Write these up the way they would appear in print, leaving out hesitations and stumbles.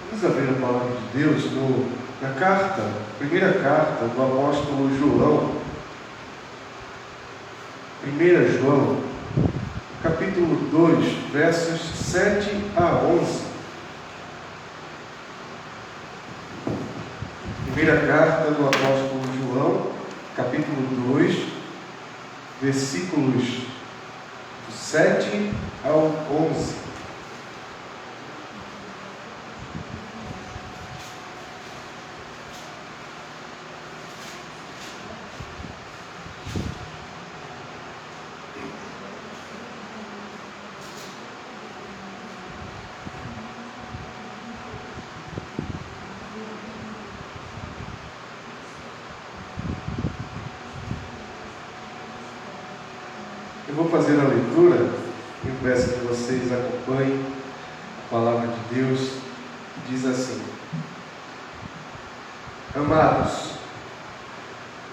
Vamos abrir a palavra de Deus na primeira carta do apóstolo João, 1 João, capítulo 2, versos 7 a 11. Primeira carta do apóstolo João, capítulo 2, versículos 7 ao 11. Eu vou fazer a leitura e peço que vocês acompanhem a palavra de Deus, que diz assim: Amados,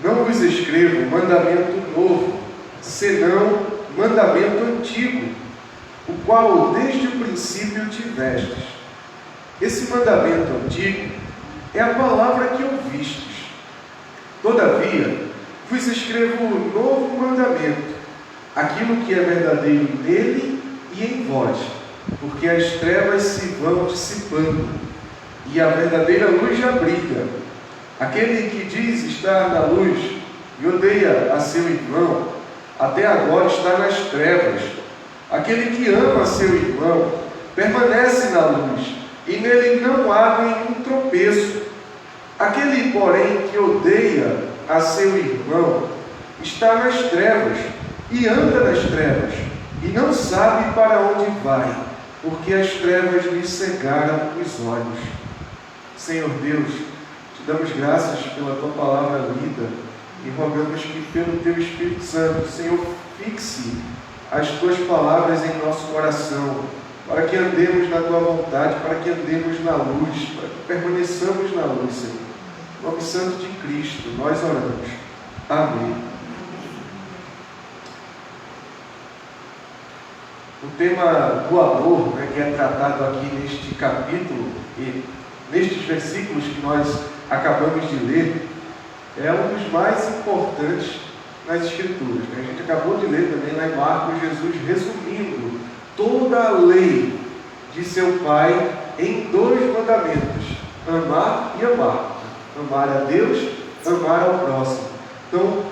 não vos escrevo mandamento novo, senão mandamento antigo, o qual desde o princípio tivestes. Esse mandamento antigo é a palavra que ouvistes. Todavia, vos escrevo um novo mandamento, aquilo que é verdadeiro nele e em vós, porque as trevas se vão dissipando, e a verdadeira luz já brilha. Aquele que diz estar na luz e odeia a seu irmão, até agora está nas trevas. Aquele que ama seu irmão permanece na luz, e nele não há nenhum tropeço. Aquele, porém, que odeia a seu irmão está nas trevas, e anda nas trevas, e não sabe para onde vai, porque as trevas lhe cegaram os olhos. Senhor Deus, te damos graças pela tua palavra lida, e rogamos que pelo teu Espírito Santo, Senhor, fixe as tuas palavras em nosso coração, para que andemos na tua vontade, para que andemos na luz, para que permaneçamos na luz, Senhor. Em nome santo de Cristo, nós oramos. Amém. O tema do amor, que é tratado aqui neste capítulo e nestes versículos que nós acabamos de ler, é um dos mais importantes nas Escrituras. A gente acabou de ler também lá em Marcos, Jesus resumindo toda a lei de seu Pai em 2 mandamentos: amar e amar. Amar a Deus, amar ao próximo. Então,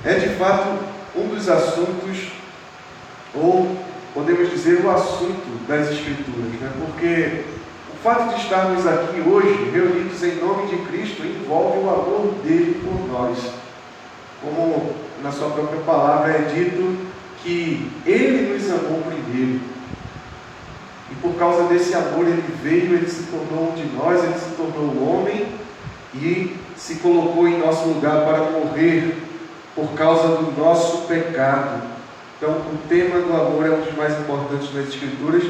é de fato um dos assuntos, ou podemos dizer o assunto das Escrituras, porque o fato de estarmos aqui hoje, reunidos em nome de Cristo, envolve o amor dele por nós. Como na sua própria palavra é dito que ele nos amou primeiro. E por causa desse amor ele veio, ele se tornou um de nós, ele se tornou homem e se colocou em nosso lugar para morrer por causa do nosso pecado. Então, o tema do amor é um dos mais importantes nas Escrituras,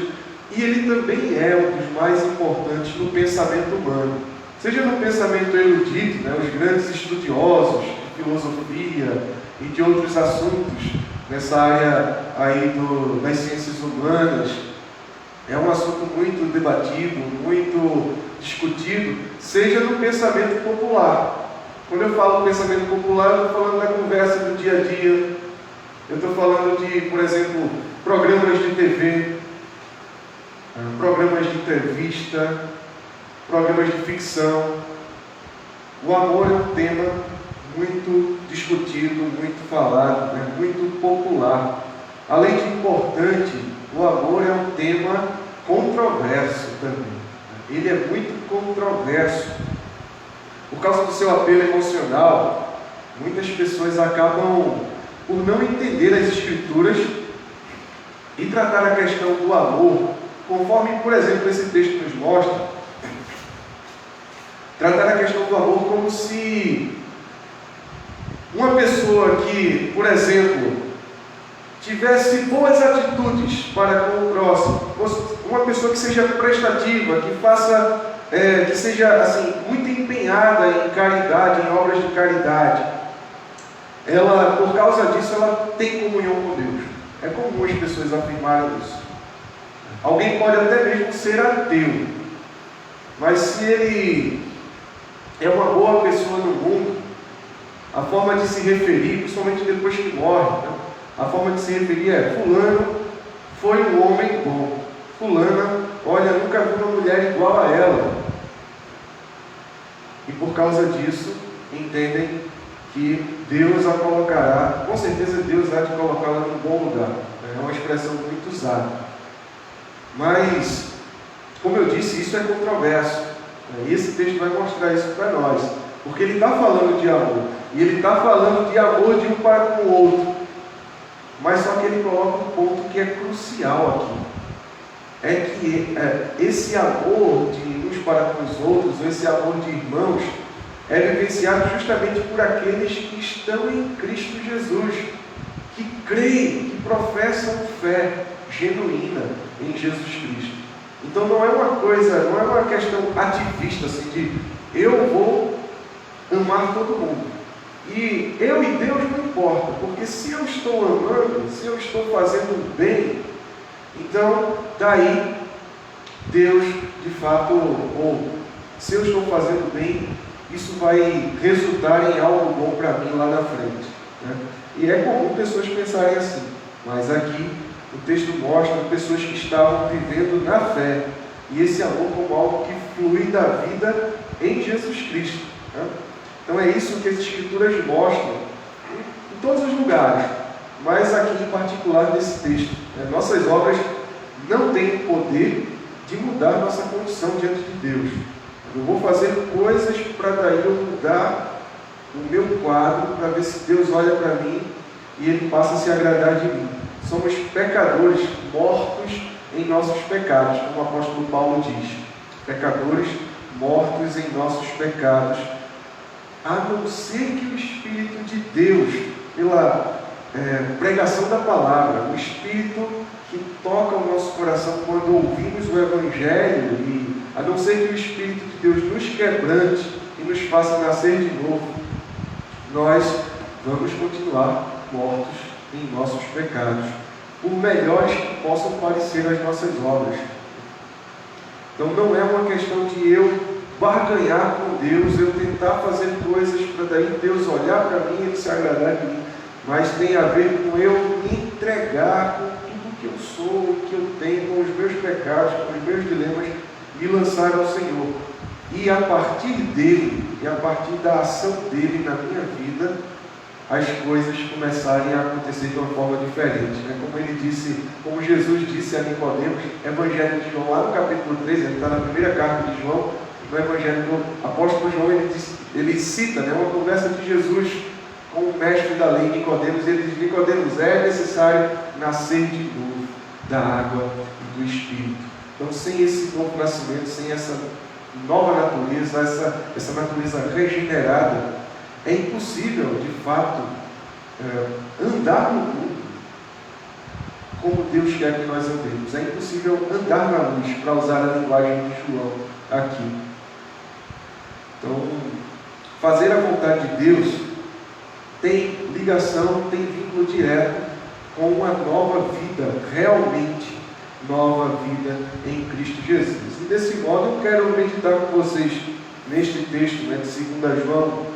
e ele também é um dos mais importantes no pensamento humano. Seja no pensamento erudito, os grandes estudiosos de filosofia e de outros assuntos nessa área aí das ciências humanas, é um assunto muito debatido, muito discutido, seja no pensamento popular. Quando eu falo pensamento popular, eu estou falando da conversa do dia a dia. Eu estou falando de, por exemplo, programas de TV, programas de entrevista, programas de ficção. O amor é um tema muito discutido, muito falado, muito popular. Além de importante, o amor é um tema controverso também. Ele é muito controverso. Por causa do seu apelo emocional, muitas pessoas acabam por não entender as Escrituras e tratar a questão do amor, conforme, por exemplo, esse texto nos mostra, tratar a questão do amor como se uma pessoa que, por exemplo, tivesse boas atitudes para com o próximo, uma pessoa que seja prestativa, que seja assim, muito empenhada em caridade, em obras de caridade, ela, por causa disso, ela tem comunhão com Deus. É comum as pessoas afirmarem isso. Alguém pode até mesmo ser ateu, Mas se ele é uma boa pessoa no mundo, a forma de se referir, principalmente depois que morre, né? A forma de se referir é: fulano foi um homem bom. Fulana, olha, nunca vi uma mulher igual a ela. E por causa disso, entendem que Deus a colocará, com certeza Deus há de colocá-la num bom lugar. É uma expressão muito usada. Mas, como eu disse, isso é controverso. E esse texto vai mostrar isso para nós. Porque ele está falando de amor. E ele está falando de amor de um para com o outro. Mas só que ele coloca um ponto que é crucial aqui. É que esse amor de uns para com os outros, ou esse amor de irmãos, é vivenciado justamente por aqueles que estão em Cristo Jesus, que creem, que professam fé genuína em Jesus Cristo. Então não é uma coisa, não é uma questão ativista, assim, de eu vou amar todo mundo. E eu e Deus não importa, porque se eu estou amando, se eu estou fazendo bem, então daí Deus de fato, ou se eu estou fazendo bem, isso vai resultar em algo bom para mim lá na frente, né? E é comum pessoas pensarem assim, mas aqui o texto mostra pessoas que estavam vivendo na fé, e esse amor como algo que flui da vida em Jesus Cristo, né? Então é isso que as Escrituras mostram em todos os lugares, mas aqui em particular nesse texto. Nossas obras não têm o poder de mudar nossa condição diante de Deus. Eu vou fazer coisas para daí eu mudar o meu quadro, para ver se Deus olha para mim e Ele passa a se agradar de mim. Somos pecadores mortos em nossos pecados, como o apóstolo Paulo diz. Pecadores mortos em nossos pecados, a não ser que o Espírito de Deus, pela pregação da palavra, o Espírito que toca o nosso coração quando ouvimos o Evangelho, e a não ser que o Espírito de Deus nos quebrante e nos faça nascer de novo, nós vamos continuar mortos em nossos pecados, por melhores que possam parecer as nossas obras. Então não é uma questão de eu barganhar com Deus, eu tentar fazer coisas para daí Deus olhar para mim e Ele se agradar de mim, mas tem a ver com eu me entregar com tudo que eu sou, que eu tenho, com os meus pecados, com os meus dilemas, e lançar ao Senhor. E a partir dele, e a partir da ação dele na minha vida, as coisas começarem a acontecer de uma forma diferente, né? Como Jesus disse a Nicodemos, Evangelho de João, lá no capítulo 3, ele está na primeira carta de João, no Evangelho do apóstolo João, ele cita, né, uma conversa de Jesus com o mestre da lei, Nicodemos, e ele diz: Nicodemos, é necessário nascer de novo da água e do Espírito. Então, sem esse novo nascimento, sem essa nova natureza, essa natureza regenerada, é impossível, de fato, andar no mundo como Deus quer que nós andemos. É impossível andar na luz, para usar a linguagem de João aqui. Então, fazer a vontade de Deus tem ligação, tem vínculo direto com uma nova vida, realmente nova vida em Cristo Jesus. E desse modo eu quero meditar com vocês neste texto, né, de 2 João,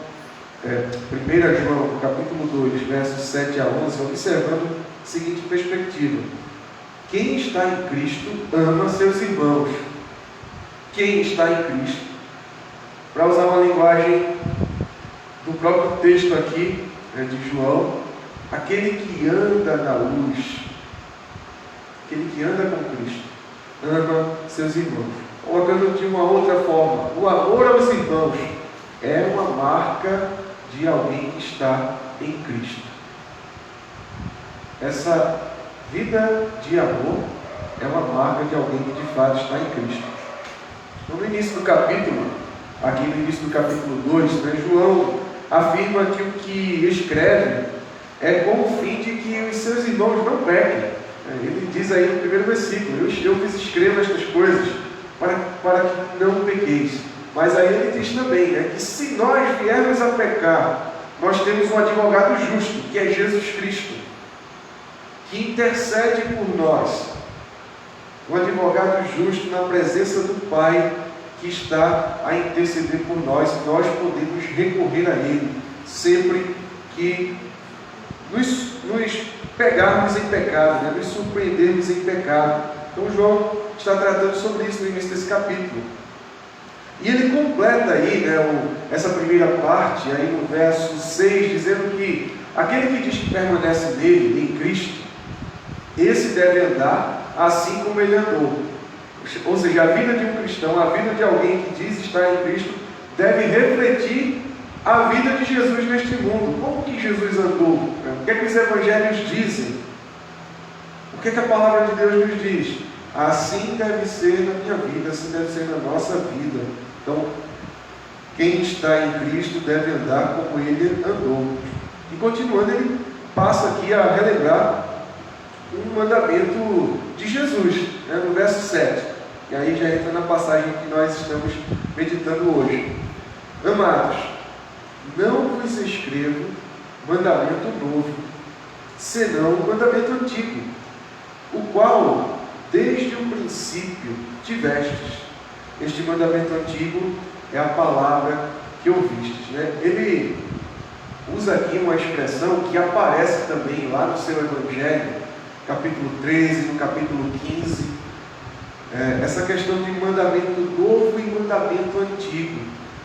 1 João, capítulo 2, versos 7 a 11, observando a seguinte perspectiva: quem está em Cristo ama seus irmãos. Quem está em Cristo, para usar uma linguagem do próprio texto aqui, de João, aquele que anda na luz, aquele que anda com Cristo, ama seus irmãos. Colocando de uma outra forma, o amor aos irmãos é uma marca de alguém que está em Cristo. Essa vida de amor é uma marca de alguém que de fato está em Cristo. No início do capítulo, aqui no início do capítulo 2, né, João afirma que o que escreve é com o fim de que os seus irmãos não pequem. Ele diz aí no primeiro versículo: eu vos escrevo estas coisas para que não pequeis. Mas aí ele diz também, né, que se nós viermos a pecar, nós temos um advogado justo, que é Jesus Cristo, que intercede por nós. Um advogado justo na presença do Pai, que está a interceder por nós, e nós podemos recorrer a Ele sempre que nos pegarmos em pecado, né? Nos surpreendermos em pecado. Então João está tratando sobre isso no início desse capítulo. E ele completa aí, né, essa primeira parte, aí no verso 6, dizendo que aquele que diz que permanece nele, em Cristo, esse deve andar assim como ele andou. Ou seja, a vida de um cristão, a vida de alguém que diz estar em Cristo, deve refletir a vida de Jesus neste mundo. Como que Jesus andou? O que é que os evangelhos dizem? O que é que a palavra de Deus nos diz? Assim deve ser na minha vida, assim deve ser na nossa vida. Então, quem está em Cristo deve andar como ele andou. E continuando, ele passa aqui a relembrar um mandamento de Jesus, né, no verso 7. E aí já entra na passagem que nós estamos meditando hoje. Amados, não vos escrevo mandamento novo, senão mandamento antigo, o qual desde o princípio tivestes. Este mandamento antigo é a palavra que ouvistes, né? Ele usa aqui uma expressão que aparece também lá no seu Evangelho, capítulo 13, no capítulo 15, essa questão de mandamento novo e mandamento antigo.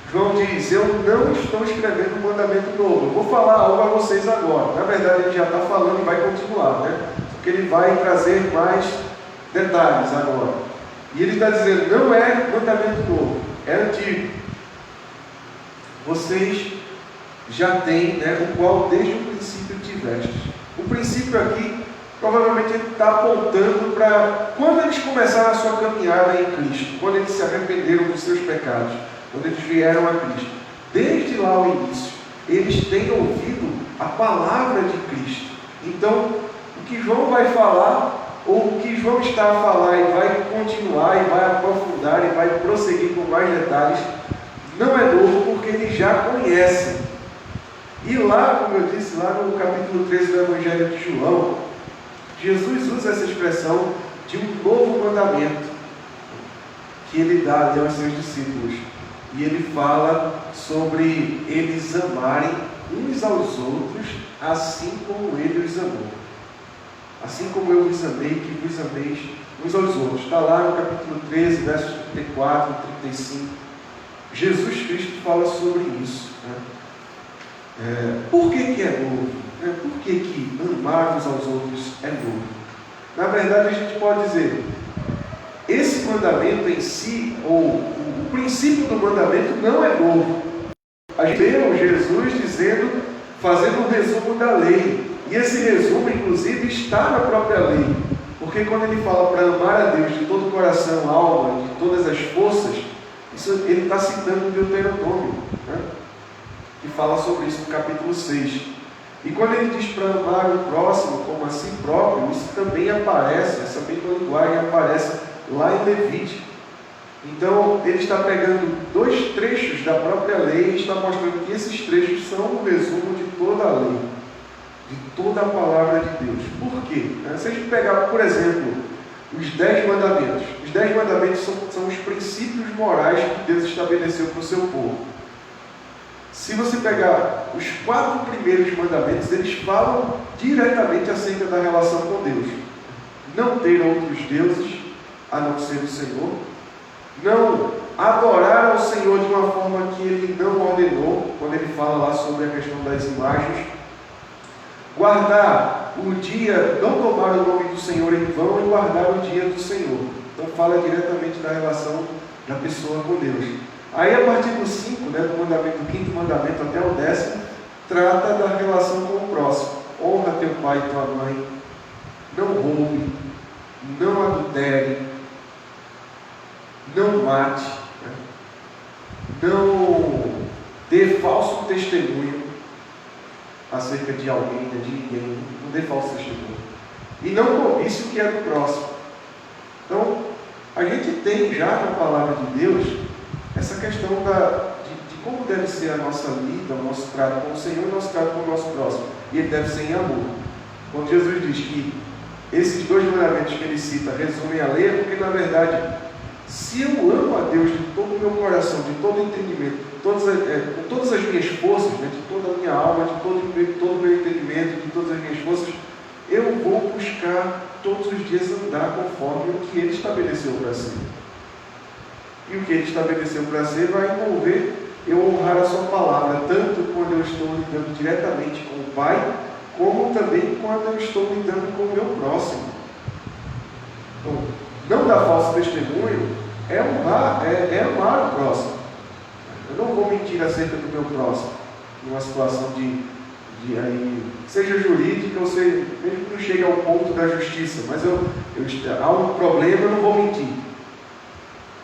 João diz: eu não estou escrevendo um mandamento novo, eu vou falar algo a vocês agora. Na verdade ele já está falando e vai continuar, né? Porque ele vai trazer mais detalhes agora. E ele está dizendo: não é mandamento novo, é antigo. Vocês já têm, né, o qual desde o princípio tivestes. O princípio aqui, provavelmente ele está apontando para quando eles começaram a sua caminhada em Cristo, quando eles se arrependeram dos seus pecados, quando eles vieram a Cristo. Desde lá ao início, eles têm ouvido a palavra de Cristo. Então, o que João vai falar, ou o que João está a falar e vai continuar, e vai aprofundar, e vai prosseguir com mais detalhes, não é novo, porque eles já conhecem. E lá, como eu disse, lá no capítulo 13 do Evangelho de João, Jesus usa essa expressão de um novo mandamento que ele dá ali aos seus discípulos. E ele fala sobre eles amarem uns aos outros, assim como ele os amou. Assim como eu vos amei, que vos ameis uns aos outros. Está lá no capítulo 13, versos 34 e 35. Jesus Cristo fala sobre isso, né? Por que é novo? Por que amar uns aos outros é novo? Na verdade, a gente pode dizer, esse mandamento em si, ou o princípio do mandamento, não é novo. A gente vê Jesus dizendo, fazendo um resumo da lei. E esse resumo, inclusive, está na própria lei. Porque quando ele fala para amar a Deus de todo o coração, alma, de todas as forças, isso ele está citando o Deuteronômio, né? Que fala sobre isso no capítulo 6. E quando ele diz para amar o próximo como a si próprio, isso também aparece, essa mesma linguagem aparece lá em Levítico. Então, ele está pegando dois trechos da própria lei e está mostrando que esses trechos são um resumo de toda a lei, de toda a palavra de Deus. Por quê? Se a gente pegar, por exemplo, os 10 mandamentos. Os 10 mandamentos são os princípios morais que Deus estabeleceu para o seu povo. Se você pegar os 4 primeiros mandamentos, eles falam diretamente acerca da relação com Deus. Não ter outros deuses, a não ser o Senhor. Não adorar ao Senhor de uma forma que Ele não ordenou, quando Ele fala lá sobre a questão das imagens. Guardar o dia, não tomar o nome do Senhor em vão e guardar o dia do Senhor. Então fala diretamente da relação da pessoa com Deus. Aí a partir do 5, né, do mandamento, do 5º mandamento até o 10º, trata da relação com o próximo. Honra teu pai e tua mãe, não roube, não adultere, não mate, né? Não dê falso testemunho acerca de alguém, de ninguém, não dê falso testemunho. E não cobice o que é do próximo. Então, a gente tem já na palavra de Deus essa questão de como deve ser a nossa vida, o nosso trato com o Senhor e o nosso trato com o nosso próximo. E ele deve ser em amor. Quando Jesus diz que esses 2 mandamentos que ele cita resumem a lei, é porque na verdade, Se eu amo a Deus de todo o meu coração, de todo o entendimento, com todas as minhas forças, né, de toda a minha alma, de todo o meu entendimento, de todas as minhas forças, eu vou buscar todos os dias andar conforme o que Ele estabeleceu para ser. E o que Ele estabeleceu para ser vai envolver eu honrar a Sua palavra, tanto quando eu estou lidando diretamente com o Pai, como também quando eu estou lidando com o meu próximo. Então, não dar falso testemunho é amar o próximo. Eu não vou mentir acerca do meu próximo, numa situação de aí, seja jurídica ou seja, mesmo que não chegue ao ponto da justiça, mas há um problema, eu não vou mentir.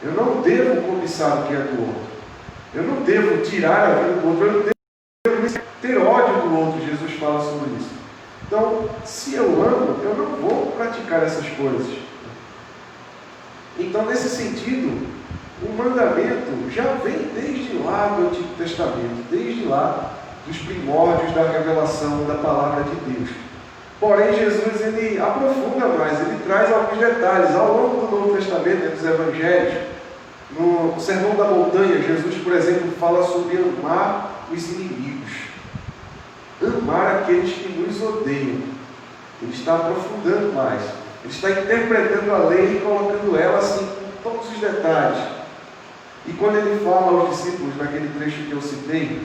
Eu não devo cobiçar o que é do outro. Eu não devo tirar a vida do outro. Eu não devo ter ódio do outro. Jesus fala sobre isso. Então, se eu amo, eu não vou praticar essas coisas. Então, nesse sentido, o mandamento já vem desde lá do Antigo Testamento, desde lá dos primórdios da revelação da palavra de Deus. Porém, Jesus ele aprofunda mais, ele traz alguns detalhes. Ao longo do Novo Testamento, dos Evangelhos, no Sermão da Montanha, Jesus, por exemplo, fala sobre amar os inimigos, amar aqueles que nos odeiam. Ele está aprofundando mais, ele está interpretando a lei e colocando ela assim, com todos os detalhes. E quando ele fala aos discípulos, naquele trecho que eu citei,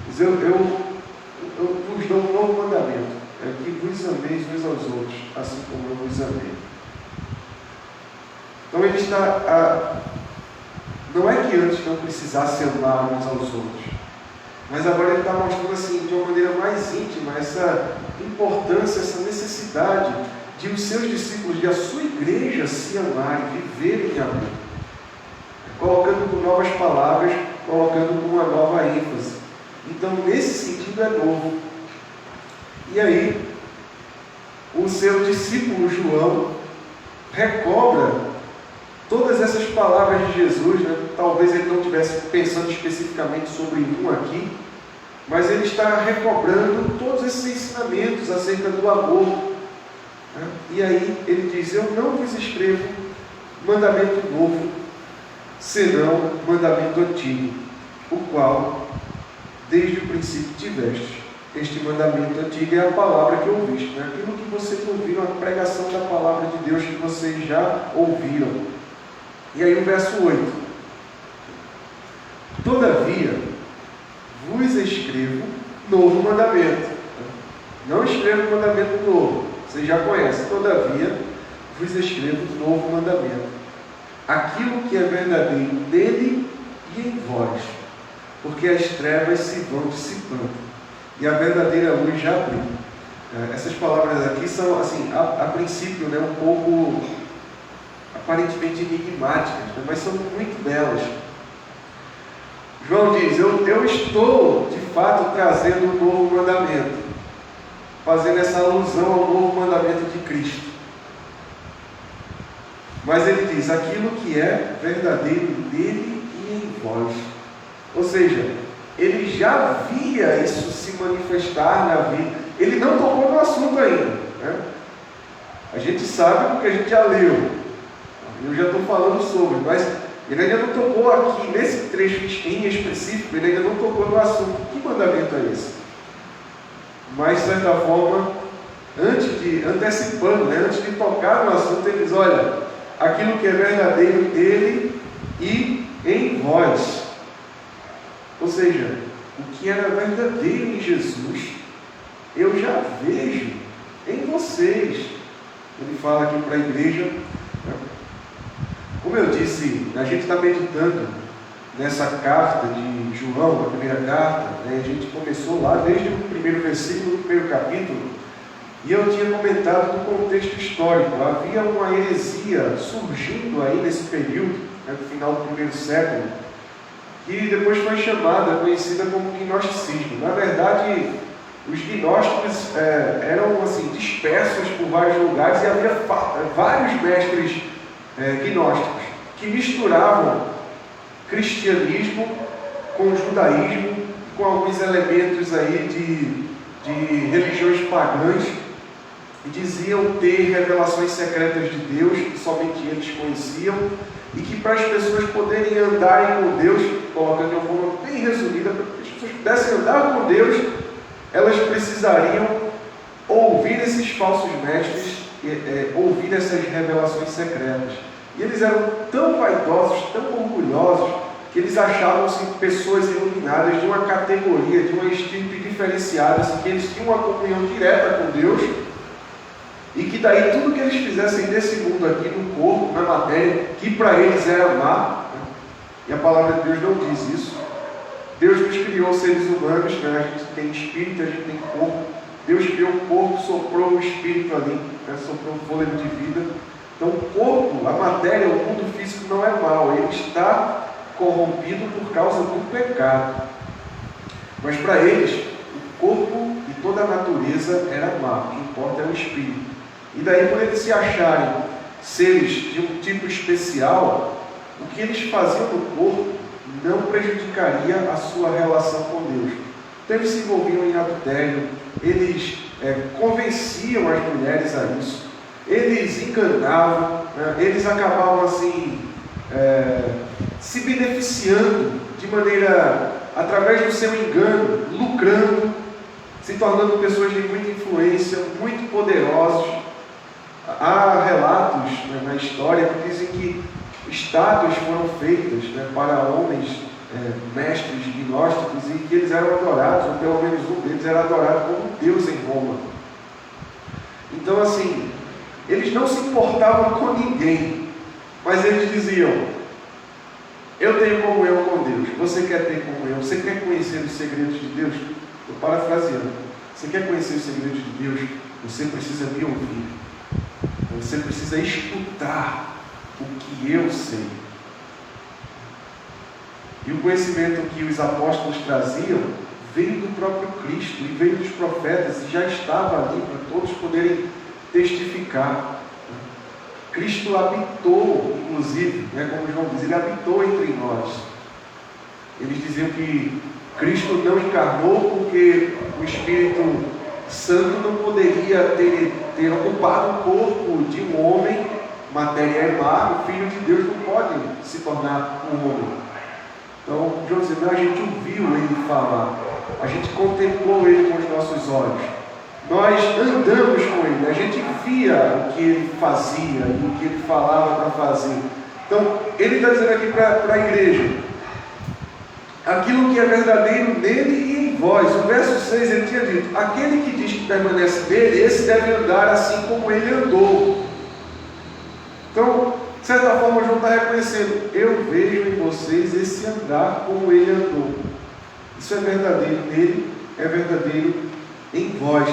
diz, eu vos dou um novo mandamento, é que vos ameis uns aos outros, assim como eu vos amei. Então ele está... não é que antes não precisasse amar uns aos outros, mas agora ele está mostrando assim, de uma maneira mais íntima, essa importância, essa necessidade de os seus discípulos, de a sua igreja se amarem, viverem em amor. Colocando com novas palavras, colocando com uma nova ênfase. Então, nesse sentido é novo. E aí, o seu discípulo João recobra todas essas palavras de Jesus, né? Talvez ele não estivesse pensando especificamente sobre um aqui, mas ele está recobrando todos esses ensinamentos acerca do amor. Né? E aí ele diz, eu não vos escrevo mandamento novo, senão mandamento antigo, o qual desde o princípio tiveste. Este mandamento antigo é a palavra que ouviste, né? Aquilo que vocês ouviram, a pregação da palavra de Deus que vocês já ouviram. E aí o verso 8. Todavia, vos escrevo novo mandamento. Não escrevo mandamento novo, vocês já conhecem. Todavia, vos escrevo novo mandamento. Aquilo que é verdadeiro nele e em vós, porque as trevas se vão dissipando e a verdadeira luz já abriu. Essas palavras aqui são, assim, a princípio, né, um pouco aparentemente enigmáticas, né, mas são muito belas. João diz, eu estou de fato trazendo um novo mandamento, fazendo essa alusão ao novo mandamento de Cristo. Mas ele diz, aquilo que é verdadeiro nele e em vós. Ou seja, ele já via isso se manifestar na vida. Ele não tocou no assunto ainda, né? A gente sabe porque a gente já leu. Eu já estou falando sobre, mas ele ainda não tocou aqui, nesse trecho em específico, ele ainda não tocou no assunto. Que mandamento é esse? Mas, de certa forma, antecipando, né? Antes de tocar no assunto, ele diz, olha, aquilo que é verdadeiro dele e em vós. Ou seja, o que era verdadeiro em Jesus, eu já vejo em vocês. Ele fala aqui para a igreja, né? Como eu disse, a gente está meditando nessa carta de João, a primeira carta, né? A gente começou lá desde o primeiro versículo do primeiro capítulo, e eu tinha comentado do contexto histórico. Havia uma heresia surgindo aí nesse período, né, no final do primeiro século, que depois foi conhecida como gnosticismo. Na verdade, os gnósticos eram assim, dispersos por vários lugares, e havia vários mestres gnósticos que misturavam cristianismo com judaísmo, com alguns elementos aí de religiões pagãs. e diziam ter revelações secretas de Deus que somente eles conheciam, e que para as pessoas poderem andarem com Deus, colocando de uma forma bem resumida, para que as pessoas pudessem andar com Deus, elas precisariam ouvir esses falsos mestres, ouvir essas revelações secretas. E eles eram tão vaidosos, tão orgulhosos, que eles achavam-se pessoas iluminadas de uma categoria, de uma estirpe diferenciada, assim, que eles tinham uma comunhão direta com Deus, e que daí tudo que eles fizessem nesse mundo aqui, no corpo, na matéria, que para eles era má, né? E a palavra de Deus não diz isso. Deus nos criou seres humanos, né? A gente tem espírito, a gente tem corpo. Deus criou o corpo, soprou o espírito ali, né? Soprou o fôlego de vida. Então o corpo, a matéria, o mundo físico não é mau, ele está corrompido por causa do pecado. Mas para eles, o corpo e toda a natureza era má, o que importa é o espírito. E daí, por eles se acharem seres de um tipo especial, o que eles faziam no corpo não prejudicaria a sua relação com Deus. Então eles se envolviam em adultério, eles convenciam as mulheres a isso, eles enganavam, né? Eles acabavam assim se beneficiando de maneira, através do seu engano, lucrando, se tornando pessoas de muita influência, muito poderosos. Há relatos, né, na história que dizem que estátuas foram feitas, né, para homens mestres gnósticos, e que eles eram adorados, ou pelo menos um deles era adorado como Deus em Roma. Então assim, eles não se importavam com ninguém, mas eles diziam: eu tenho comunhão com Deus, você quer ter comunhão, você quer conhecer os segredos de Deus? Estou parafraseando. Você quer conhecer os segredos de Deus? Você precisa me ouvir. Você precisa escutar o que eu sei. E o conhecimento que os apóstolos traziam veio do próprio Cristo e veio dos profetas, e já estava ali para todos poderem testificar. Cristo habitou, inclusive, como João diz, ele habitou entre nós. Eles diziam que Cristo não encarnou porque o Espírito Santo não poderia ter ocupado o corpo de um homem. Matéria é má, o Filho de Deus não pode se tornar um homem. Então, João diz: a gente ouviu ele falar, a gente contemplou ele com os nossos olhos, nós andamos com ele, a gente via o que ele fazia e o que ele falava para fazer. Então, ele está dizendo aqui para a igreja aquilo que é verdadeiro nele e em vós. O verso 6 ele tinha dito: aquele que diz que permanece nele, esse deve andar assim como ele andou. Então, de certa forma, João está reconhecendo: eu vejo em vocês esse andar como ele andou. Isso é verdadeiro nele, é verdadeiro em vós.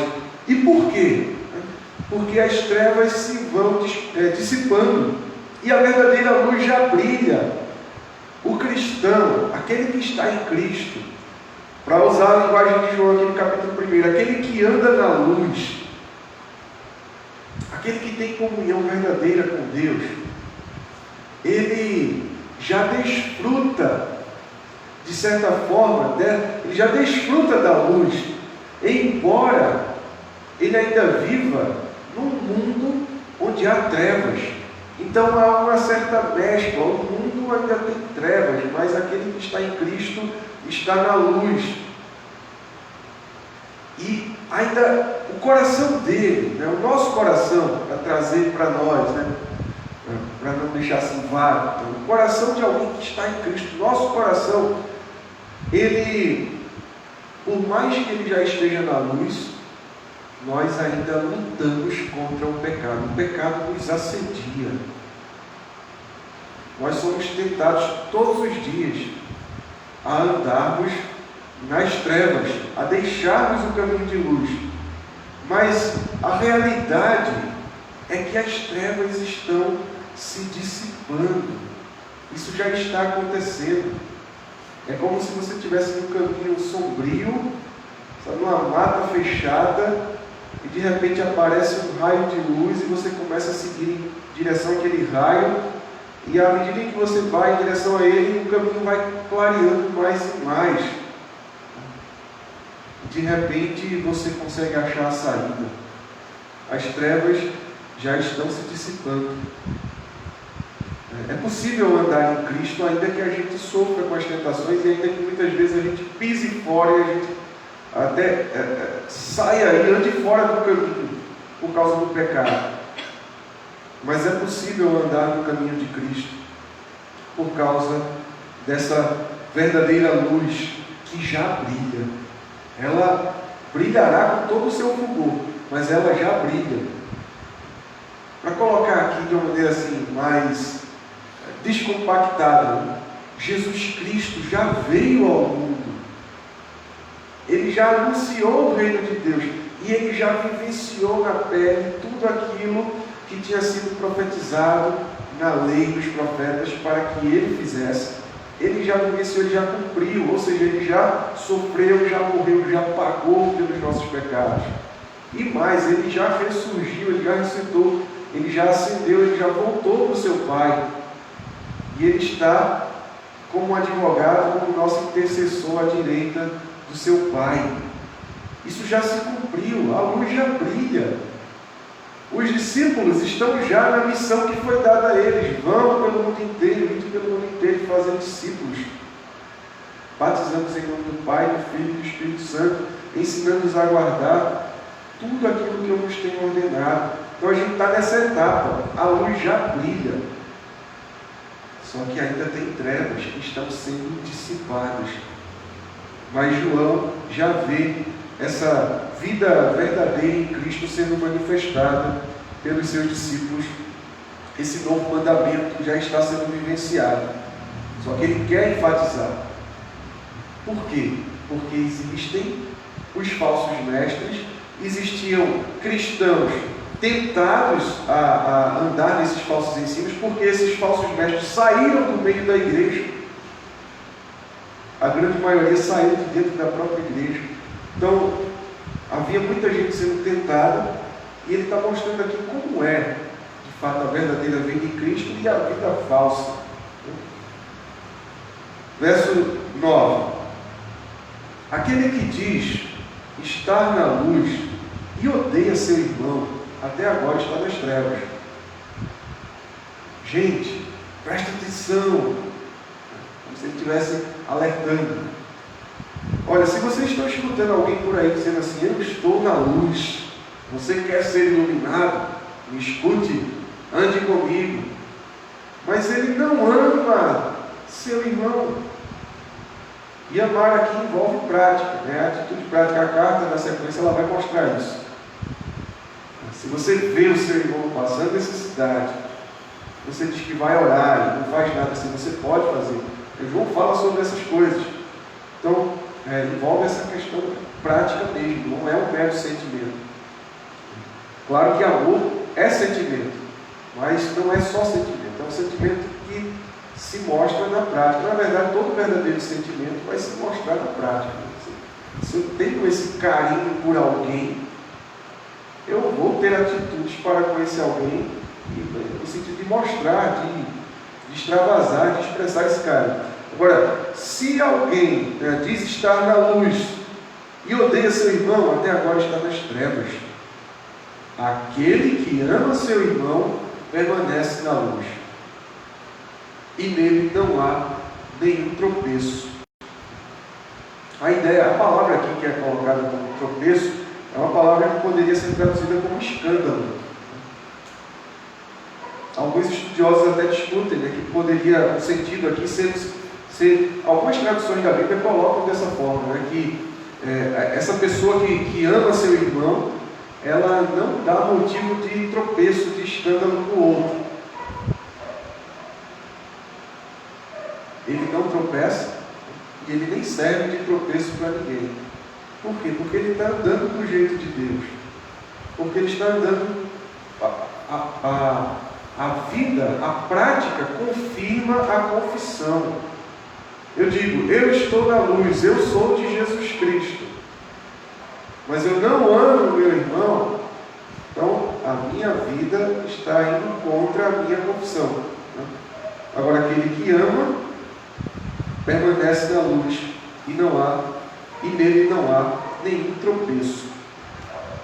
E por quê? Porque as trevas se vão dissipando e a verdadeira luz já brilha. O cristão, aquele que está em Cristo, para usar a linguagem de João aqui no capítulo 1, aquele que anda na luz, aquele que tem comunhão verdadeira com Deus, ele já desfruta, de certa forma, ele já desfruta da luz, embora ele ainda viva num mundo onde há trevas. Então há uma certa mescla, o mundo ainda tem trevas, mas aquele que está em Cristo está na luz. E ainda o coração dele, o nosso coração, para trazer para nós, para não deixar assim vago, o coração de alguém que está em Cristo, nosso coração, ele, por mais que ele já esteja na luz, nós ainda lutamos contra o pecado. O pecado nos assedia. Nós somos tentados todos os dias a andarmos nas trevas, a deixarmos o caminho de luz. Mas a realidade é que as trevas estão se dissipando. Isso já está acontecendo. É como se você estivesse num caminho sombrio, numa mata fechada, e de repente aparece um raio de luz e você começa a seguir em direção àquele raio, e à medida em que você vai em direção a ele, o caminho vai clareando mais e mais. De repente você consegue achar a saída. as trevas já estão se dissipando. É possível andar em Cristo ainda que a gente sofra com as tentações e ainda que muitas vezes a gente pise fora e a gente até saia e ande fora do caminho por causa do pecado. Mas é possível andar no caminho de Cristo por causa dessa verdadeira luz que já brilha. Ela brilhará com todo o seu fulgor, mas ela já brilha. Para colocar aqui de uma maneira assim mais descompactada, Jesus Cristo já veio ao mundo. Ele já anunciou o reino de Deus e ele já vivenciou na pele tudo aquilo que tinha sido profetizado na lei dos profetas para que ele fizesse. Ele já vivenciou, ele já cumpriu, ou seja, ele já sofreu, já morreu, já pagou pelos nossos pecados. E mais, ele já ressurgiu, ele já ressuscitou, ele já ascendeu, ele já voltou para o seu Pai. E ele está como advogado, como nosso intercessor à direita do seu Pai. Isso já se cumpriu, a luz já brilha. Os discípulos estão já na missão que foi dada a eles. Vão pelo mundo inteiro, ide pelo mundo inteiro e fazem discípulos. Batizamos em nome do Pai, do Filho e do Espírito Santo, ensinando-os a guardar tudo aquilo que eu vos tenho ordenado. Então a gente está nessa etapa, a luz já brilha. Só que ainda tem trevas que estão sendo dissipadas. Mas João já vê essa vida verdadeira em Cristo sendo manifestada pelos seus discípulos. Esse novo mandamento já está sendo vivenciado. Só que ele quer enfatizar. Por quê? Porque existem os falsos mestres, existiam cristãos tentados a andar nesses falsos ensinos, porque esses falsos mestres saíram do meio da igreja. A grande maioria saiu de dentro da própria igreja. Então, havia muita gente sendo tentada, e ele está mostrando aqui como é, de fato, a verdadeira vida em Cristo e a vida falsa. Verso 9. Aquele que diz estar na luz e odeia seu irmão, até agora está nas trevas. Gente, presta atenção, como se ele estivesse alertando. Olha, se vocês estão escutando alguém por aí dizendo assim, eu estou na luz, você quer ser iluminado? Me escute, ande comigo. Mas ele não ama seu irmão. E amar aqui envolve prática, né? A atitude prática, a carta na sequência, ela vai mostrar isso. Se você vê o seu irmão passando necessidade, você diz que vai orar e não faz nada assim, você pode fazer. O João fala sobre essas coisas. Então, envolve essa questão prática mesmo, não é um mero sentimento. Claro que amor é sentimento, mas não é só sentimento, é um sentimento que se mostra na prática. Na verdade, todo verdadeiro sentimento vai se mostrar na prática. Se eu tenho esse carinho por alguém, eu vou ter atitudes para com esse alguém, no sentido de mostrar, de extravasar, de expressar esse carinho. Agora, se alguém diz estar na luz e odeia seu irmão, até agora está nas trevas. Aquele que ama seu irmão permanece na luz, e nele não há nenhum tropeço. A palavra aqui que é colocada como tropeço, é uma palavra que poderia ser traduzida como escândalo. Alguns estudiosos até discutem, né, que poderia, o sentido aqui ser algumas traduções da Bíblia colocam dessa forma, né, que essa pessoa que ama seu irmão, ela não dá motivo de tropeço, de escândalo para o outro. Ele não tropeça e ele nem serve de tropeço para ninguém. Por quê? Porque ele está andando do jeito de Deus. Porque ele está andando, a vida, a prática confirma a confissão. Eu digo, eu estou na luz, eu sou de Jesus Cristo, mas eu não amo meu irmão, então a minha vida está indo contra a minha confissão. Agora, aquele que ama permanece na luz e nele não há nenhum tropeço.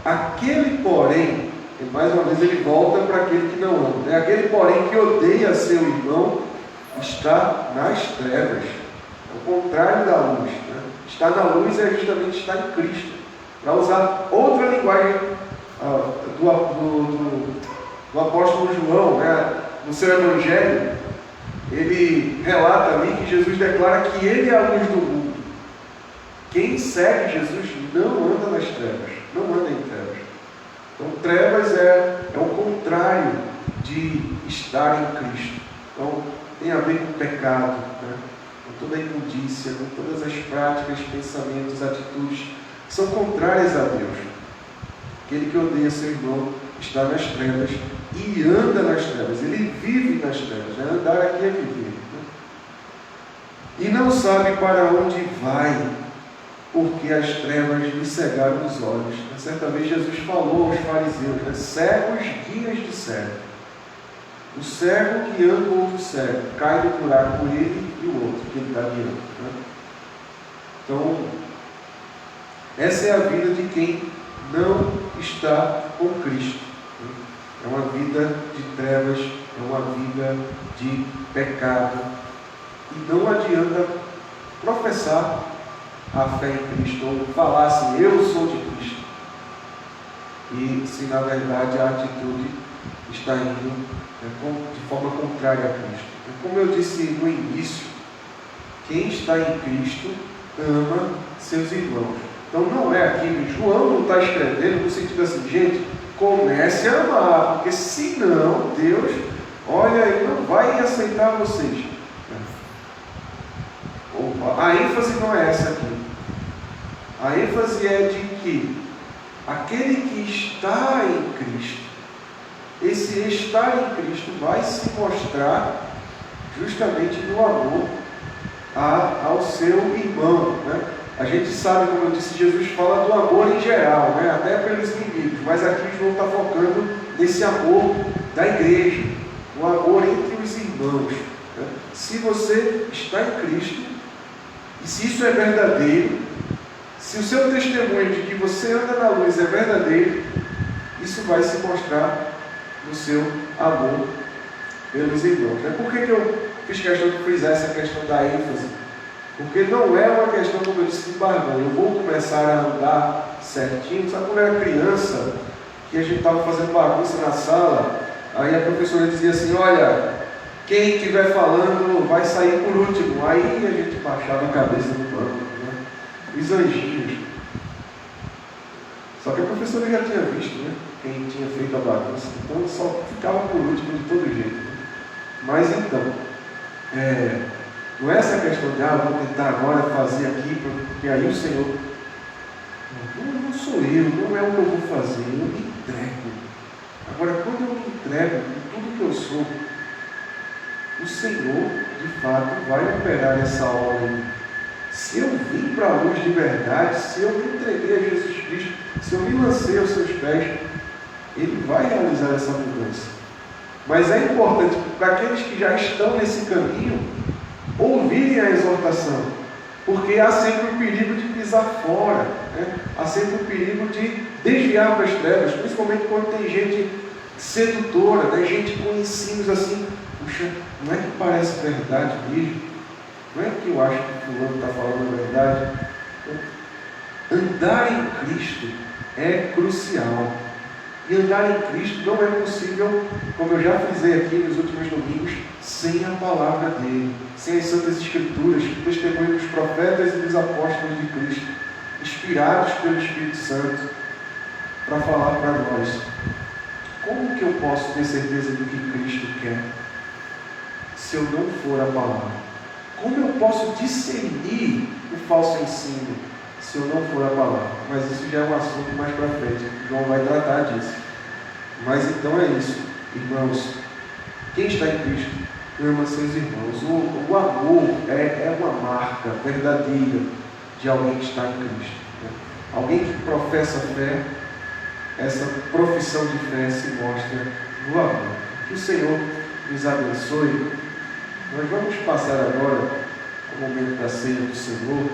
Aquele, porém, e mais uma vez ele volta para aquele que não ama. É aquele, porém, que odeia seu irmão, está nas trevas. É o contrário da luz. Né? Estar na luz é justamente estar em Cristo. Para usar outra linguagem do apóstolo João, né? No seu evangelho, ele relata ali que Jesus declara que ele é a luz do mundo. Quem segue Jesus não anda nas trevas, não anda em trevas. Então, trevas é o contrário de estar em Cristo. Então, tem a ver com o pecado, né? Com toda a imundícia, com todas as práticas, pensamentos, atitudes que são contrárias a Deus. Aquele que odeia seu irmão está nas trevas e anda nas trevas. Ele vive nas trevas, né? Andar aqui é viver. Né? E não sabe para onde vai, porque as trevas lhe cegaram os olhos. Certa vez Jesus falou aos fariseus, né? Cegos guias de cego. O cego que anda com outro cego, cai no buraco por ele e o outro que ele está guiando. Né? Então, essa é a vida de quem não está com Cristo. Né? É uma vida de trevas, é uma vida de pecado. E não adianta professar a fé em Cristo, ou falar assim, eu sou de Cristo. E se na verdade a atitude está indo de forma contrária a Cristo. Como eu disse no início, quem está em Cristo ama seus irmãos. Então não é aqui, João não está escrevendo no sentido assim, gente, comece a amar, porque senão Deus, olha, Ele não vai aceitar vocês. A ênfase não é essa aqui. A ênfase é de que aquele que está em Cristo, esse estar em Cristo vai se mostrar justamente no amor ao seu irmão. Né? A gente sabe, como eu disse, Jesus fala do amor em geral, né? Até pelos inimigos, mas aqui João está focando nesse amor da igreja, o amor entre os irmãos. Né? Se você está em Cristo, e se isso é verdadeiro, se o seu testemunho de que você anda na luz é verdadeiro, isso vai se mostrar no seu amor pelos irmãos. Né? Por que eu fiz questão de frisar essa questão da ênfase? Porque não é uma questão, como eu disse, de barganha. Eu vou começar a andar certinho. Sabe quando eu era criança, que a gente estava fazendo bagunça na sala, aí a professora dizia assim, olha, quem estiver falando vai sair por último. Aí a gente baixava a cabeça no banco, né? Os anjinhos. Só que a professora já tinha visto, né? Quem tinha feito a bagunça. Então só ficava por último de todo jeito. Né? Mas então, não é essa questão de, vou tentar agora fazer aqui, porque aí o Senhor, não sou eu, não é o que eu vou fazer, eu me entrego. Agora, quando eu me entrego com tudo que eu sou, o Senhor, de fato, vai operar essa obra em mim. Se eu vim para a luz de verdade, se eu me entreguei a Jesus Cristo, se eu me lancei aos seus pés, Ele vai realizar essa mudança. Mas é importante para aqueles que já estão nesse caminho, ouvirem a exortação, porque há sempre o perigo de pisar fora, né? Há sempre o perigo de desviar para as trevas, principalmente quando tem gente sedutora, né? Gente com ensinos assim, puxa, não é que parece verdade mesmo? Não é que eu acho que o fulano está falando a verdade? Andar em Cristo é crucial. E andar em Cristo não é possível, como eu já frisei aqui nos últimos domingos, sem a palavra dele, sem as Santas Escrituras, o testemunho dos profetas e dos apóstolos de Cristo, inspirados pelo Espírito Santo, para falar para nós. Como que eu posso ter certeza do que Cristo quer, se eu não for a palavra? Como eu posso discernir o falso ensino, se eu não for a palavra? Mas isso já é um assunto mais para frente, João vai tratar disso. Mas então é isso, irmãos. Quem está em Cristo ama seus irmãos. O amor é uma marca verdadeira de alguém que está em Cristo. Né? Alguém que professa fé, essa profissão de fé se mostra no amor. Que o Senhor nos abençoe. Nós vamos passar agora o momento da ceia do Senhor.